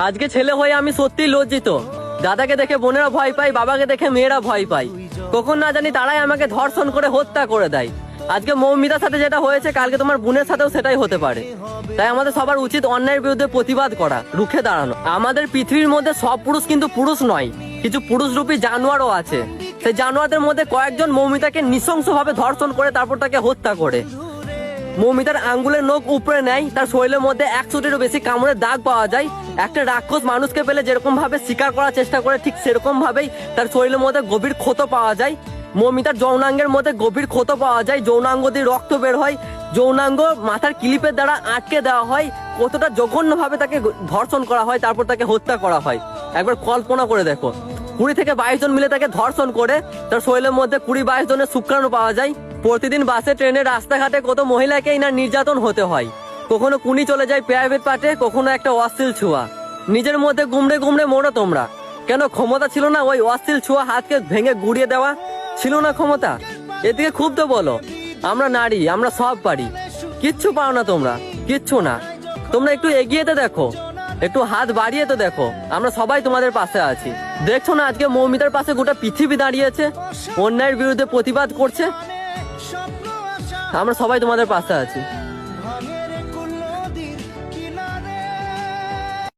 আজকে ছেলে হয়ে আমি সত্যিই লজ্জিত। দাদাকে দেখে বোনেরা ভয় পায়, বাবাকে দেখে মেয়েরা ভয় পায়। কখন না জানি তারাই আমাকে ধর্ষণ করে হত্যা করে দেয়। আজকে মৌমিতার সাথে যেটা হয়েছে, কালকে তোমার বোনের সাথেও সেটাই হতে পারে। তাই আমাদের সবার উচিত অন্যায়ের বিরুদ্ধে প্রতিবাদ করা, রুখে দাঁড়ানো। আমাদের পৃথিবীর মধ্যে সব পুরুষ কিন্তু পুরুষ নয়, কিছু পুরুষরূপী জানোয়ারও আছে। সেই জানোয়ারদের মধ্যে কয়েকজন মৌমিতাকে নৃশংসভাবে ধর্ষণ করে তারপর তাকে হত্যা করে। মৌমিতার আঙ্গুলের নখ উপরে নেয়, তার শরীরের মধ্যে 100টিরও বেশি কামড়ের দাগ পাওয়া যায়। একটা রাক্ষস মানুষকে পেলে যেরকম ভাবে শিকার করার চেষ্টা করে, ঠিক সেরকম ভাবেই তার শরীরের মধ্যে গভীর ক্ষত পাওয়া যায়। মৌমিতার যৌনাঙ্গের মধ্যে গভীর ক্ষত পাওয়া যায়, যৌনাঙ্গ দিয়ে রক্ত বের হয়, যৌনাঙ্গ মাথার ক্লিপের দ্বারা আটকে দেওয়া হয়। কতটা জঘন্যভাবে তাকে ধর্ষণ করা হয়, তারপর তাকে হত্যা করা হয়। একবার কল্পনা করে দেখো, 20 থেকে 22 জন মিলে তাকে ধর্ষণ করে তার শরীরের মধ্যে 20-22 জনের শুক্রাণু পাওয়া যায়। প্রতিদিন বাসে, ট্রেনে, রাস্তাঘাটে কত মহিলাকে না নির্যাতন হতে হয়। কখনো কুনি চলে যায় প্রাইভেট পার্টে, কখনো একটা অশ্লীল ছোঁয়া। নিজের মধ্যে গুমড়ে গুমড়ে মরো তোমরা। কেন ক্ষমতা ছিল না ওই অশ্লীল ছোঁয়া হাতকে ভেঙে গুড়িয়ে দেওয়া? ছিল না ক্ষমতা? এদিকে খুব তো বলো, আমরা নারী, আমরা সব পারি। কিচ্ছু পাও না তোমরা, কিচ্ছু না। তোমরা একটু এগিয়ে তো দেখো, একটু হাত বাড়িয়ে তো দেখো, আমরা সবাই তোমাদের পাশে আছি। দেখছো না আজকে মৌমিতার পাশে গোটা পৃথিবী দাঁড়িয়েছে, অন্যায়ের বিরুদ্ধে প্রতিবাদ করছে। আমরা সবাই তোমাদের পাশে আছি।